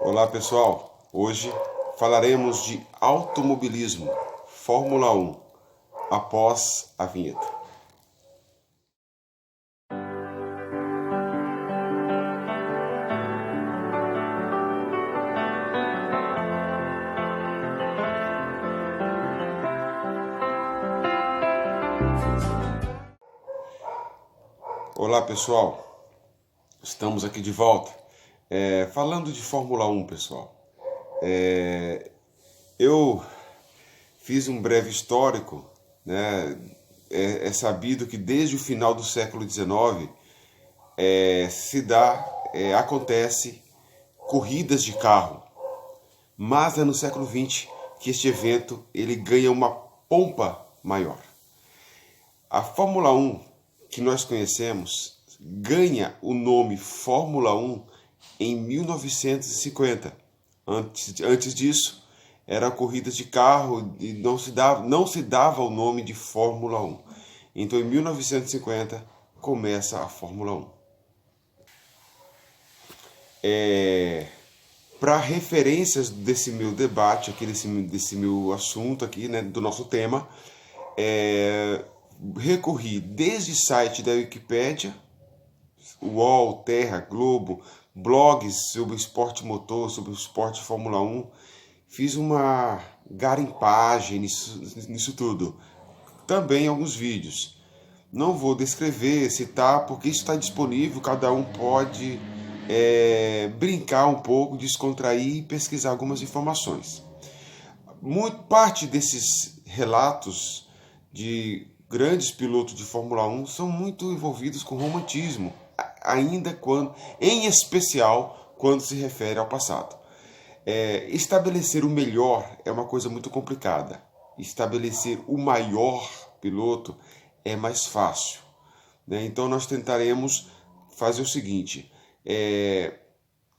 Olá pessoal, hoje falaremos de automobilismo, Fórmula 1, após a vinheta. Olá pessoal, estamos aqui de volta, falando de Fórmula 1 pessoal. Eu fiz um breve histórico, né? É sabido que desde o final do século XIX acontece corridas de carro, mas é no século XX que este evento ele ganha uma pompa maior. A Fórmula 1 que nós conhecemos ganha o nome Fórmula 1 em 1950. Antes disso, eram corridas de carro e não se dava o nome de Fórmula 1. Então, em 1950, começa a Fórmula 1. Para referências desse meu debate, aqui, desse meu assunto aqui, né, do nosso tema, recorri desde site da Wikipédia, UOL, Terra, Globo, blogs sobre esporte motor, sobre o esporte Fórmula 1. Fiz uma garimpagem nisso tudo. Também alguns vídeos. Não vou descrever, citar, porque isso está disponível, cada um pode brincar um pouco, descontrair e pesquisar algumas informações. Parte desses relatos de grandes pilotos de Fórmula 1 são muito envolvidos com romantismo, em especial quando se refere ao passado. Estabelecer o melhor é uma coisa muito complicada. Estabelecer o maior piloto é mais fácil, né? Então nós tentaremos fazer o seguinte,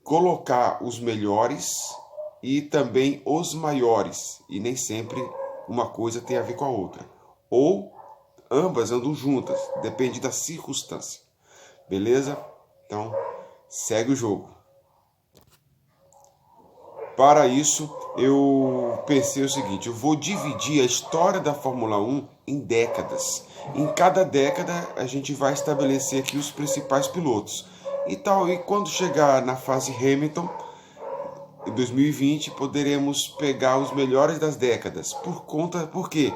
colocar os melhores e também os maiores, e nem sempre uma coisa tem a ver com a outra, ou ambas andam juntas, depende da circunstância, beleza? Então segue o jogo. Para isso, eu pensei o seguinte, eu vou dividir a história da Fórmula 1 em décadas. Em cada década, a gente vai estabelecer aqui os principais pilotos. E quando chegar na fase Hamilton, em 2020, poderemos pegar os melhores das décadas. Por quê?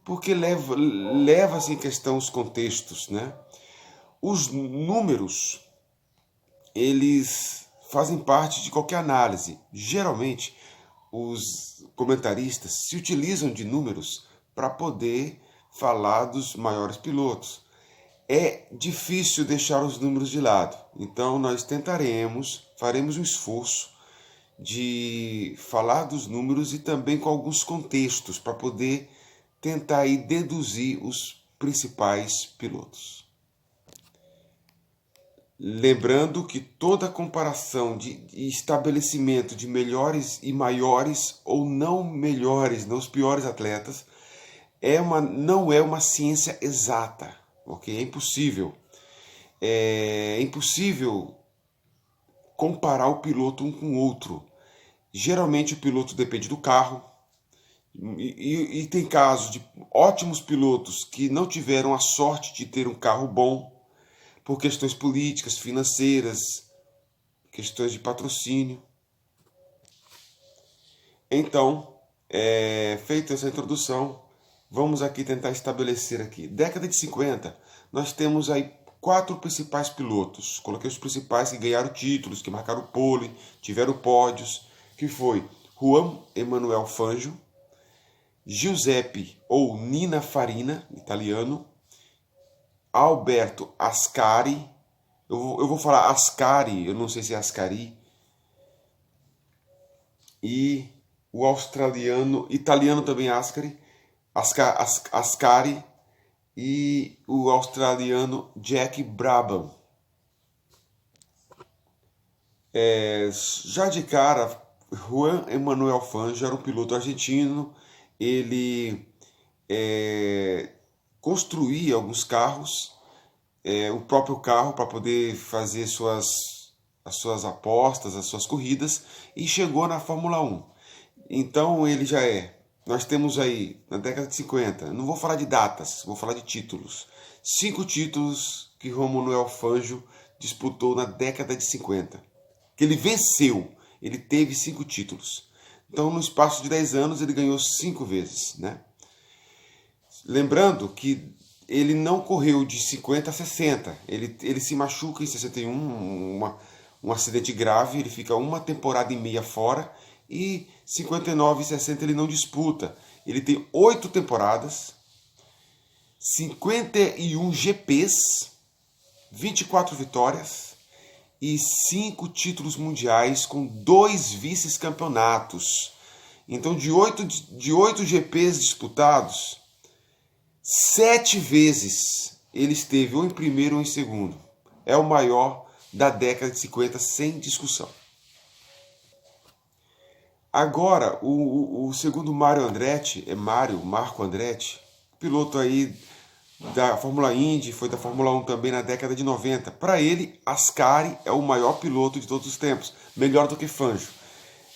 Porque leva-se em questão os contextos, né? Os números, eles fazem parte de qualquer análise. Geralmente, os comentaristas se utilizam de números para poder falar dos maiores pilotos. É difícil deixar os números de lado. Então, nós faremos um esforço de falar dos números e também com alguns contextos para poder tentar aí deduzir os principais pilotos. Lembrando que toda comparação de estabelecimento de melhores e maiores ou não melhores, não os piores atletas, não é uma ciência exata, ok? É impossível. É impossível comparar o piloto um com o outro. Geralmente o piloto depende do carro, e tem casos de ótimos pilotos que não tiveram a sorte de ter um carro bom, por questões políticas, financeiras, questões de patrocínio. Então, feita essa introdução, vamos aqui tentar estabelecer aqui. Década de 50, nós temos aí 4 principais pilotos. Coloquei os principais que ganharam títulos, que marcaram pole, tiveram pódios, que foi Juan Emanuel Fangio, Giuseppe ou Nina Farina, italiano, Alberto Ascari, eu vou falar Ascari, eu não sei se é Ascari, e o italiano também Ascari, e o australiano Jack Brabham. Já de cara, Juan Emanuel Fangio era um piloto argentino, ele construía alguns carros, o próprio carro para poder fazer suas as suas apostas, as suas corridas e chegou na Fórmula 1. Então ele já é. Nós temos aí, na década de 50, não vou falar de datas, vou falar de títulos. 5 títulos que Romanuel Fangio disputou na década de 50. Que ele venceu, ele teve 5 títulos. Então no espaço de 10 anos ele ganhou 5 vezes, né? Lembrando que ele não correu de 50 a 60. Ele se machuca em 61, um acidente grave, ele fica uma temporada e meia fora, e 59 e 60 ele não disputa. Ele tem 8 temporadas, 51 GPs, 24 vitórias e 5 títulos mundiais com 2 vice-campeonatos. Então de 8 GPs disputados, 7 vezes ele esteve ou em primeiro ou em segundo. É o maior da década de 50, sem discussão. Agora, o segundo Marco Andretti, piloto aí da Fórmula Indy, foi da Fórmula 1 também na década de 90. Para ele, Ascari é o maior piloto de todos os tempos, melhor do que Fangio.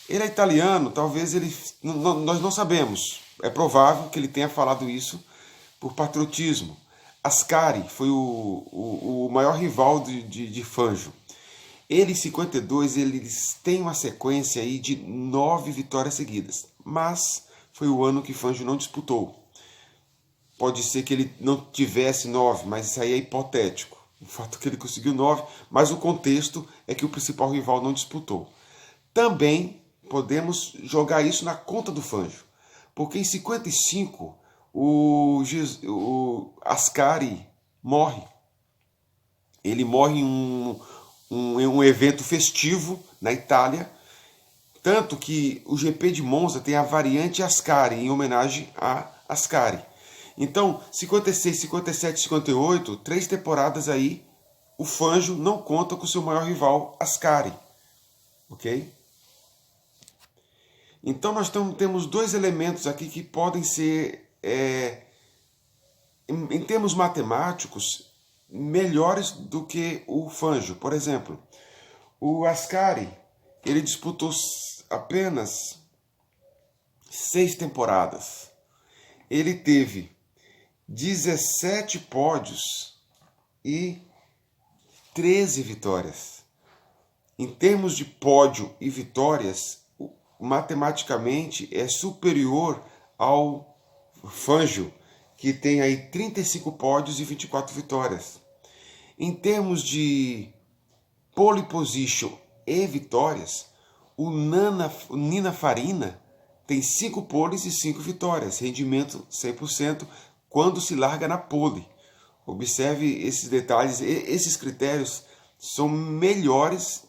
Ele é italiano, talvez nós não sabemos. É provável que ele tenha falado isso por patriotismo. Ascari foi o maior rival de Fangio. Ele, em 52, eles têm uma sequência aí de 9 vitórias seguidas. Mas foi o ano que Fangio não disputou. Pode ser que ele não tivesse 9, mas isso aí é hipotético. O fato é que ele conseguiu 9, mas o contexto é que o principal rival não disputou. Também podemos jogar isso na conta do Fangio. Porque em 55, o Ascari morre. Ele morre em um evento festivo na Itália, tanto que o GP de Monza tem a variante Ascari, em homenagem a Ascari. Então, 56, 57, 58, 3 temporadas aí, o Fangio não conta com seu maior rival, Ascari. Ok? Então, nós temos 2 elementos aqui que podem ser, em termos matemáticos, melhores do que o Fangio. Por exemplo, o Ascari, ele disputou apenas 6 temporadas. Ele teve 17 pódios e 13 vitórias. Em termos de pódio e vitórias, matematicamente é superior ao Fangio, que tem aí 35 pódios e 24 vitórias. Em termos de pole position e vitórias, o Nina Farina tem 5 poles e 5 vitórias, rendimento 100% quando se larga na pole. Observe esses detalhes, esses critérios são melhores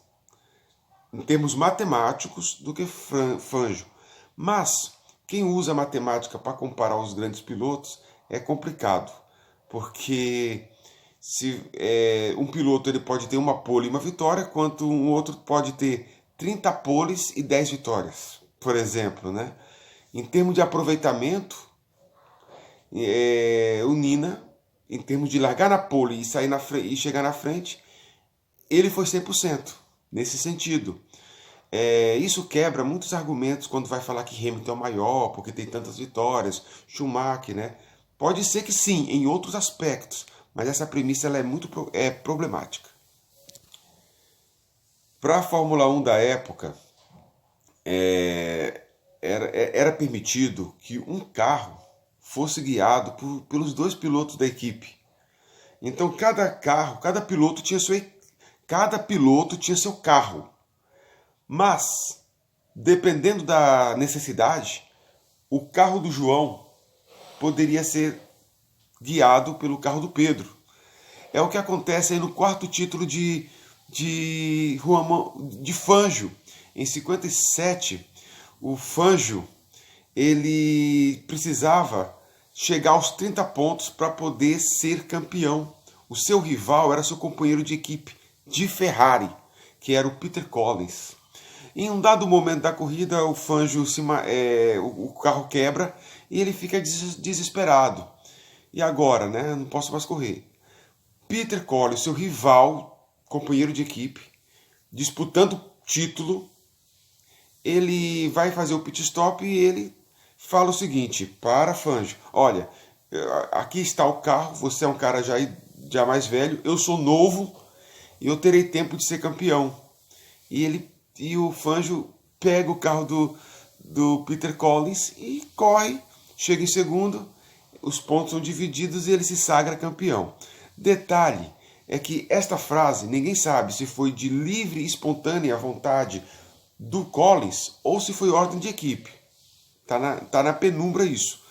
em termos matemáticos do que Fangio. Mas quem usa matemática para comparar os grandes pilotos é complicado, porque um piloto ele pode ter uma pole e uma vitória, enquanto um outro pode ter 30 poles e 10 vitórias, por exemplo, né? Em termos de aproveitamento, o Nina, em termos de largar na pole e sair na frente e chegar na frente, ele foi 100% nesse sentido. Isso quebra muitos argumentos quando vai falar que Hamilton é o maior porque tem tantas vitórias, Schumacher, né? Pode ser que sim, em outros aspectos, mas essa premissa ela é muito problemática. Para a Fórmula 1 da época, era permitido que um carro fosse guiado pelos 2 pilotos da equipe. Então cada piloto tinha seu carro. Mas, dependendo da necessidade, o carro do João poderia ser guiado pelo carro do Pedro. É o que acontece aí no 4º título de Fangio. Em 57, o Fangio ele precisava chegar aos 30 pontos para poder ser campeão. O seu rival era seu companheiro de equipe de Ferrari, que era o Peter Collins. Em um dado momento da corrida, o Fangio o carro quebra e ele fica desesperado. E agora, né? Não posso mais correr. Peter Collins, seu rival, companheiro de equipe, disputando título, ele vai fazer o pit stop e ele fala o seguinte para Fangio: olha, aqui está o carro, você é um cara já mais velho, eu sou novo e eu terei tempo de ser campeão. E o Fangio pega o carro do Peter Collins e corre, chega em segundo, os pontos são divididos e ele se sagra campeão. Detalhe é que esta frase, ninguém sabe se foi de livre e espontânea vontade do Collins ou se foi ordem de equipe. Tá na penumbra isso.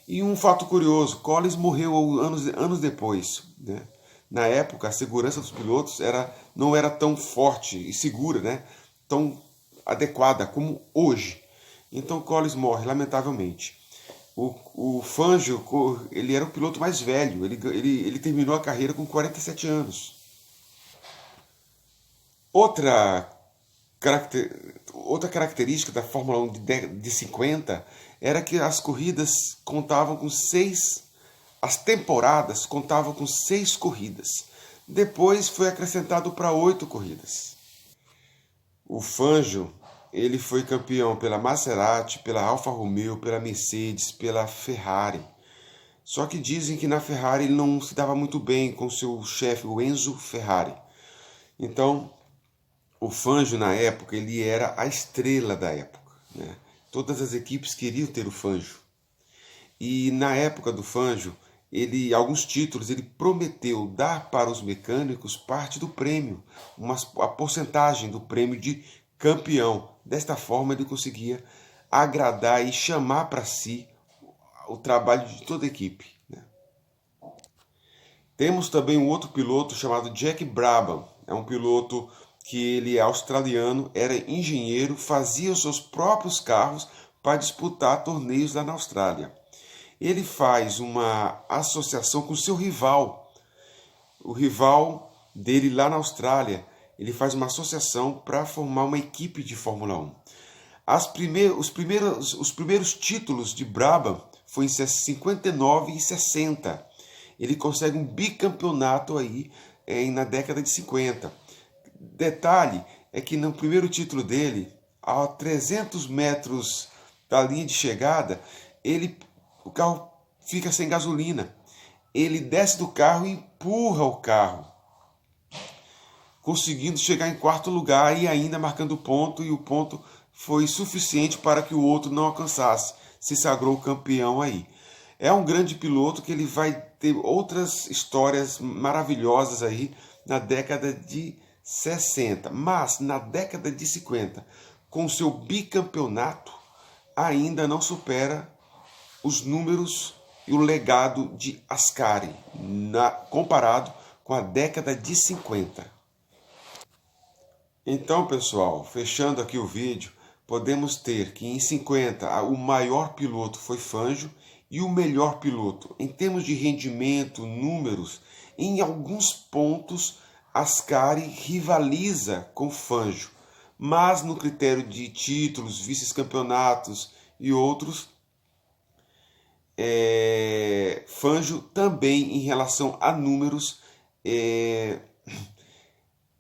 E um fato curioso, Collins morreu anos depois, né? Na época, a segurança dos pilotos não era tão forte e segura, né? Tão adequada como hoje. Então Collins morre, lamentavelmente. O Fangio, ele era o piloto mais velho, ele terminou a carreira com 47 anos. Outra característica da Fórmula 1 de 50 era que as corridas contavam com as temporadas contavam com 6 corridas. Depois foi acrescentado para 8 corridas. O Fangio, ele foi campeão pela Maserati, pela Alfa Romeo, pela Mercedes, pela Ferrari. Só que dizem que na Ferrari ele não se dava muito bem com seu chefe, o Enzo Ferrari. Então, o Fangio, na época, ele era a estrela da época, né? Todas as equipes queriam ter o Fangio. E na época do Fangio, alguns títulos, ele prometeu dar para os mecânicos parte do prêmio, a porcentagem do prêmio de campeão. Desta forma, ele conseguia agradar e chamar para si o trabalho de toda a equipe, né? Temos também um outro piloto chamado Jack Brabham. É um piloto que ele é australiano, era engenheiro, fazia os seus próprios carros para disputar torneios lá na Austrália. Ele faz uma associação com seu rival, o rival dele lá na Austrália. Ele faz uma associação para formar uma equipe de Fórmula 1. Os primeiros títulos de Brabham foi em 59 e 60. Ele consegue um bicampeonato aí na década de 50. Detalhe é que no primeiro título dele, a 300 metros da linha de chegada, o carro fica sem gasolina. Ele desce do carro e empurra o carro, conseguindo chegar em quarto lugar e ainda marcando ponto, e o ponto foi suficiente para que o outro não alcançasse. Se sagrou campeão aí. É um grande piloto que ele vai ter outras histórias maravilhosas aí na década de 60. Mas na década de 50, com seu bicampeonato, ainda não supera os números e o legado de Ascari, comparado com a década de 50. Então, pessoal, fechando aqui o vídeo, podemos ter que em 50 o maior piloto foi Fangio e o melhor piloto, em termos de rendimento, números, em alguns pontos Ascari rivaliza com Fangio, mas no critério de títulos, vice-campeonatos e outros, Fangio também em relação a números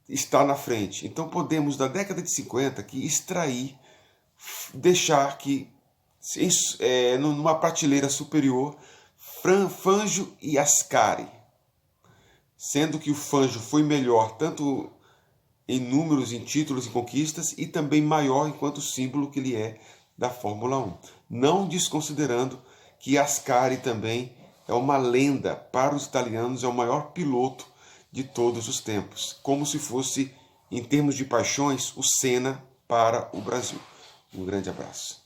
está na frente. Então podemos da década de 50 que extrair, deixar que numa prateleira superior Fangio e Ascari, sendo que o Fangio foi melhor tanto em números, em títulos e conquistas, e também maior enquanto símbolo que ele é da Fórmula 1. Não desconsiderando que Ascari também é uma lenda para os italianos, é o maior piloto de todos os tempos, como se fosse, em termos de paixões, o Senna para o Brasil. Um grande abraço.